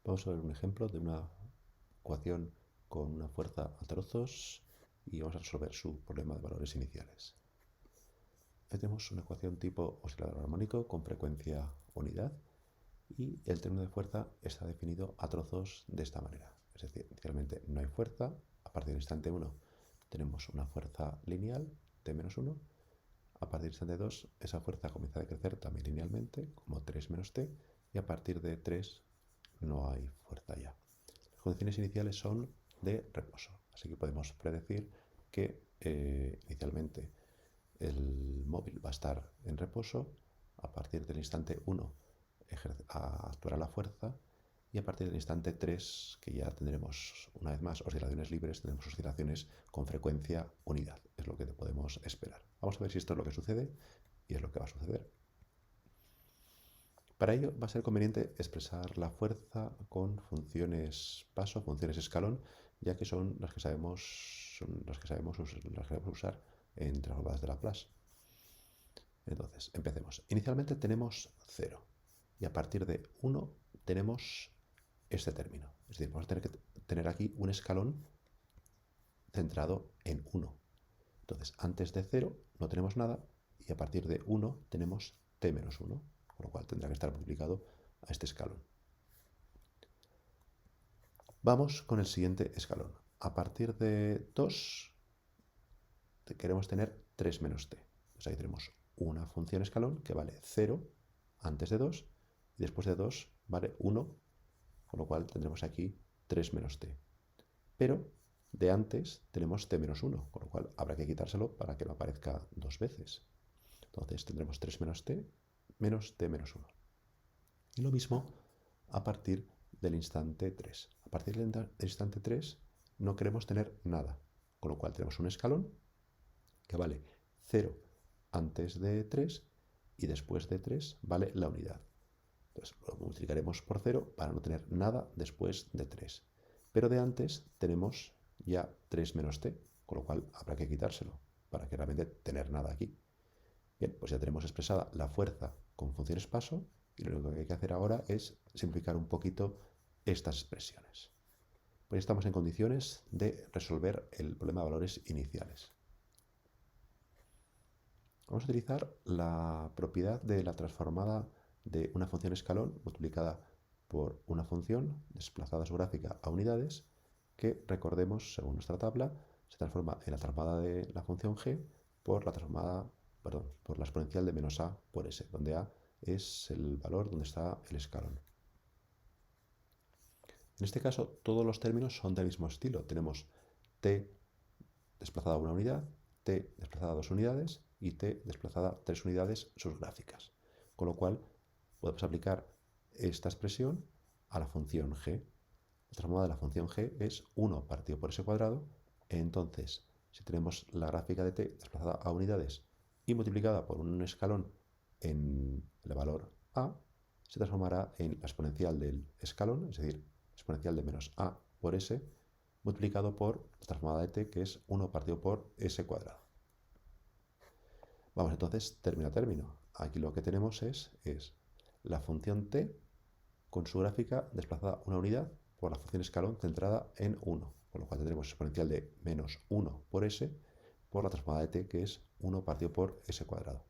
Vamos a ver un ejemplo de una ecuación con una fuerza a trozos y vamos a resolver su problema de valores iniciales. Aquí tenemos una ecuación tipo oscilador armónico con frecuencia unidad y el término de fuerza está definido a trozos de esta manera. Es decir, inicialmente no hay fuerza, a partir del instante 1 tenemos una fuerza lineal, t menos 1, a partir del instante 2 esa fuerza comienza a decrecer también linealmente, como 3 menos t, y a partir de 3 no hay fuerza ya. Las condiciones iniciales son de reposo, así que podemos predecir que inicialmente el móvil va a estar en reposo, a partir del instante 1 actuará la fuerza y a partir del instante 3, que ya tendremos una vez más oscilaciones libres, tendremos oscilaciones con frecuencia unidad, es lo que podemos esperar. Vamos a ver si esto es lo que sucede y es lo que va a suceder. Para ello va a ser conveniente expresar la fuerza con funciones paso, funciones escalón, ya que son las que sabemos usar en transformadas de Laplace. Entonces, empecemos. Inicialmente tenemos 0 y a partir de 1 tenemos este término. Es decir, vamos a tener que tener aquí un escalón centrado en 1. Entonces, antes de 0 no tenemos nada y a partir de 1 tenemos t menos 1, con lo cual tendrá que estar multiplicado a este escalón. Vamos con el siguiente escalón. A partir de 2 queremos tener 3 menos t. Entonces ahí tenemos una función escalón que vale 0 antes de 2 y después de 2 vale 1, con lo cual tendremos aquí 3 menos t. Pero de antes tenemos t menos 1, con lo cual habrá que quitárselo para que no aparezca dos veces. Entonces tendremos 3 menos t menos t menos 1. Y lo mismo a partir del instante 3. A partir del instante 3 no queremos tener nada, con lo cual tenemos un escalón que vale 0 antes de 3 y después de 3 vale la unidad. Entonces lo multiplicaremos por 0 para no tener nada después de 3. Pero de antes tenemos ya 3 menos t, con lo cual habrá que quitárselo para que realmente tener nada aquí. Bien, pues ya tenemos expresada la fuerza con funciones paso y lo único que hay que hacer ahora es simplificar un poquito estas expresiones. Pues estamos en condiciones de resolver el problema de valores iniciales. Vamos a utilizar la propiedad de la transformada de una función escalón multiplicada por una función desplazada su gráfica a unidades que, recordemos, según nuestra tabla, se transforma en la transformada de la función g por la por la exponencial de menos a por s, donde a es el valor donde está el escalón. En este caso, todos los términos son del mismo estilo. Tenemos t desplazada a una unidad, t desplazada a 2 unidades y t desplazada a 3 unidades sus gráficas. Con lo cual, podemos aplicar esta expresión a la función g. La transformada de la función g es 1 partido por s cuadrado. Entonces, si tenemos la gráfica de t desplazada a unidades y multiplicada por un escalón en el valor a, se transformará en la exponencial del escalón, es decir, exponencial de menos a por s, multiplicado por la transformada de t, que es 1 partido por s cuadrado. Vamos entonces término a término. Aquí lo que tenemos es la función t con su gráfica desplazada una unidad por la función escalón centrada en 1, con lo cual tendremos exponencial de menos 1 por s por la transformada de t, que es 1 partido por s cuadrado.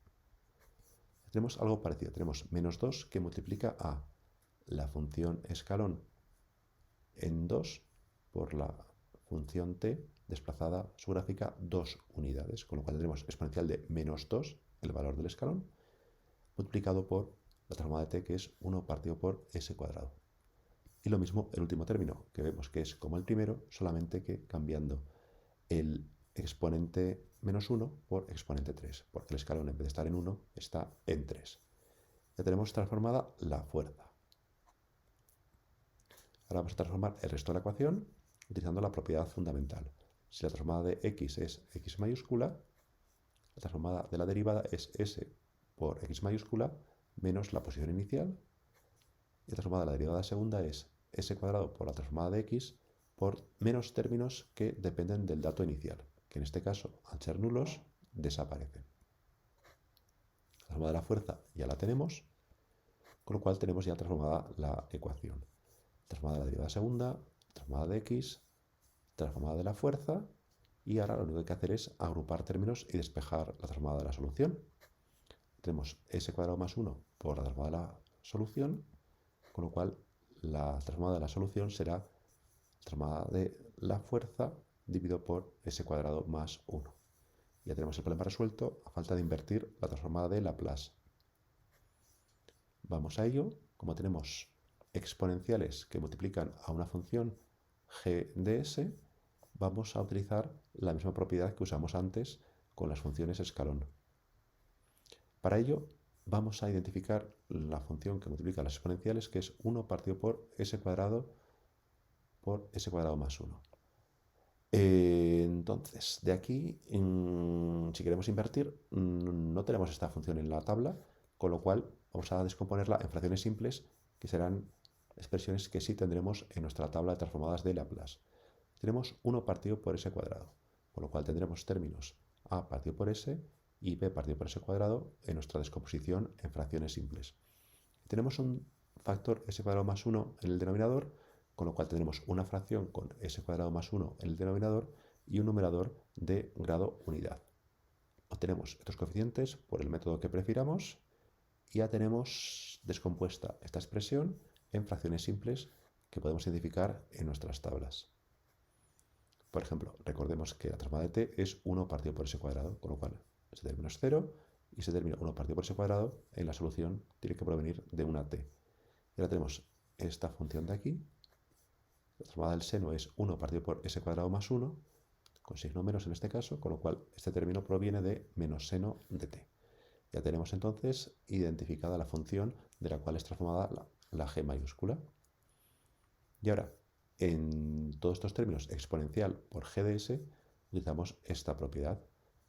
Tenemos algo parecido, tenemos menos 2 que multiplica a la función escalón en 2 por la función t desplazada su gráfica 2 unidades, con lo cual tendremos exponencial de menos 2, el valor del escalón, multiplicado por la transformada de t, que es 1 partido por s cuadrado. Y lo mismo el último término, que vemos que es como el primero, solamente que cambiando el exponente menos 1 por exponente 3, porque el escalón en vez de estar en 1 está en 3. Ya tenemos transformada la fuerza. Ahora vamos a transformar el resto de la ecuación utilizando la propiedad fundamental. Si la transformada de x es x mayúscula, la transformada de la derivada es s por x mayúscula menos la posición inicial. Y la transformada de la derivada segunda es s cuadrado por la transformada de x por menos términos que dependen del dato inicial, que en este caso, al ser nulos, desaparecen. La transformada de la fuerza ya la tenemos, con lo cual tenemos ya transformada la ecuación. transformada de la derivada segunda, transformada de x, transformada de la fuerza, y ahora lo único que hay que hacer es agrupar términos y despejar la transformada de la solución. Tenemos s cuadrado más 1 por la transformada de la solución, con lo cual la transformada de la solución será la transformada de la fuerza dividido por s cuadrado más 1. Ya tenemos el problema resuelto a falta de invertir la transformada de Laplace. Vamos a ello. Como tenemos exponenciales que multiplican a una función g de s, vamos a utilizar la misma propiedad que usamos antes con las funciones escalón. Para ello, vamos a identificar la función que multiplica las exponenciales, que es 1 partido por s cuadrado más 1. Entonces, de aquí, si queremos invertir, no tenemos esta función en la tabla, con lo cual vamos a descomponerla en fracciones simples, que serán expresiones que sí tendremos en nuestra tabla de transformadas de Laplace. Tenemos 1 partido por s cuadrado, con lo cual tendremos términos a partido por s y b partido por s cuadrado en nuestra descomposición en fracciones simples. Tenemos un factor s cuadrado más 1 en el denominador, con lo cual tendremos una fracción con s cuadrado más 1 en el denominador y un numerador de grado unidad. Obtenemos estos coeficientes por el método que prefiramos y ya tenemos descompuesta esta expresión en fracciones simples que podemos identificar en nuestras tablas. Por ejemplo, recordemos que la transformada de t es 1 partido por s cuadrado, con lo cual ese término es 0 y ese término 1 partido por s cuadrado en la solución tiene que provenir de una t. Y ahora tenemos esta función de aquí. La transformada del seno es 1 partido por s cuadrado más 1, con signo menos en este caso, con lo cual este término proviene de menos seno de t. Ya tenemos entonces identificada la función de la cual es transformada la g mayúscula. Y ahora, en todos estos términos exponencial por g de s, utilizamos esta propiedad.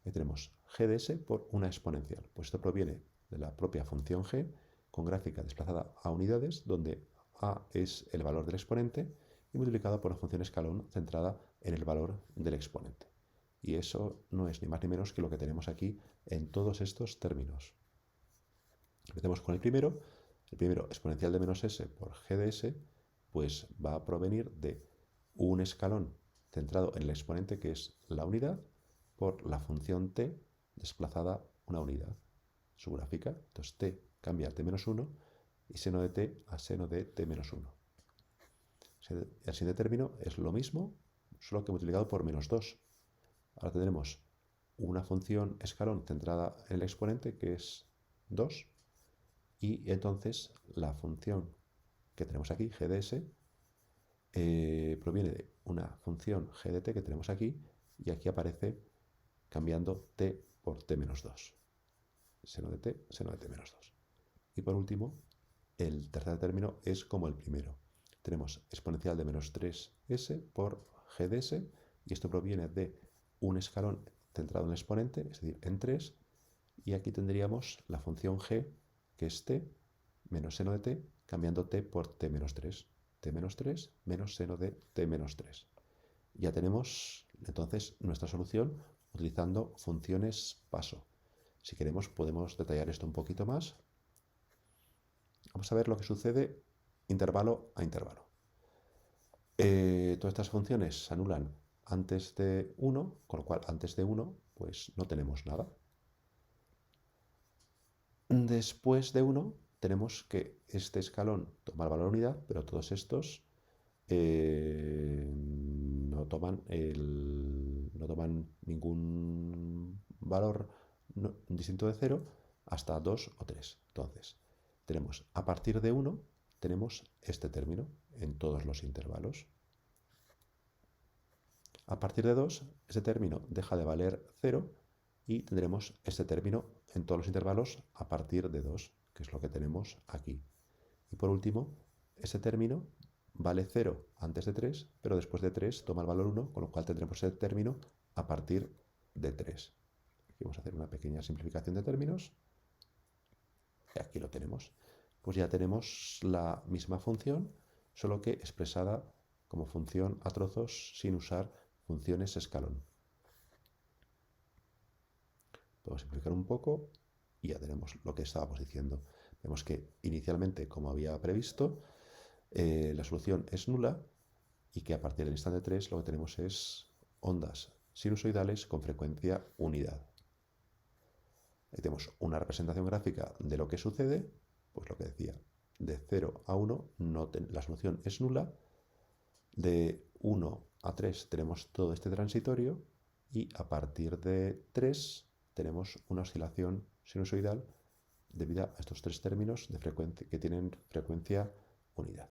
Y tenemos g de s por una exponencial. Pues esto proviene de la propia función g con gráfica desplazada a unidades, donde a es el valor del exponente y multiplicado por la función escalón centrada en el valor del exponente. Y eso no es ni más ni menos que lo que tenemos aquí en todos estos términos. Empecemos con el primero. El primero, exponencial de menos s por g de s, pues va a provenir de un escalón centrado en el exponente, que es la unidad, por la función t desplazada una unidad, su gráfica. Entonces t cambia a t menos 1 y seno de t a seno de t menos 1. El siguiente término es lo mismo, solo que multiplicado por menos 2. Ahora tendremos una función escalón centrada en el exponente, que es 2, y entonces la función que tenemos aquí, g de s, proviene de una función g de t que tenemos aquí, y aquí aparece cambiando t por t menos 2. Seno de t menos 2. Y por último, el tercer término es como el primero. Tenemos exponencial de menos 3s por g de s, y esto proviene de un escalón centrado en el exponente, es decir, en 3, y aquí tendríamos la función g, que es t, menos seno de t, cambiando t por t menos 3. t menos 3 menos seno de t menos 3. Ya tenemos entonces nuestra solución utilizando funciones paso. Si queremos podemos detallar esto un poquito más. Vamos a ver lo que sucede intervalo a intervalo. Todas estas funciones se anulan antes de 1, con lo cual antes de 1 pues no tenemos nada. Después de 1 tenemos que este escalón toma el valor unidad, pero todos estos no toman ningún valor distinto de 0 hasta 2 o 3. Entonces, tenemos a partir de 1, tenemos este término en todos los intervalos. A partir de 2, este término deja de valer 0 y tendremos este término en todos los intervalos a partir de 2, que es lo que tenemos aquí. Y por último, ese término vale 0 antes de 3, pero después de 3 toma el valor 1, con lo cual tendremos ese término a partir de 3. Aquí vamos a hacer una pequeña simplificación de términos. Y aquí lo tenemos. Pues ya tenemos la misma función, solo que expresada como función a trozos sin usar funciones escalón. Podemos simplificar un poco y ya tenemos lo que estábamos diciendo. Vemos que inicialmente, como había previsto, la solución es nula y que a partir del instante 3 lo que tenemos es ondas sinusoidales con frecuencia unidad. Ahí tenemos una representación gráfica de lo que sucede, pues lo que decía, de 0 a 1 la solución es nula, de 1 a 3 tenemos todo este transitorio y a partir de 3 tenemos una oscilación sinusoidal debido a estos tres términos de frecuencia, que tienen frecuencia unidad.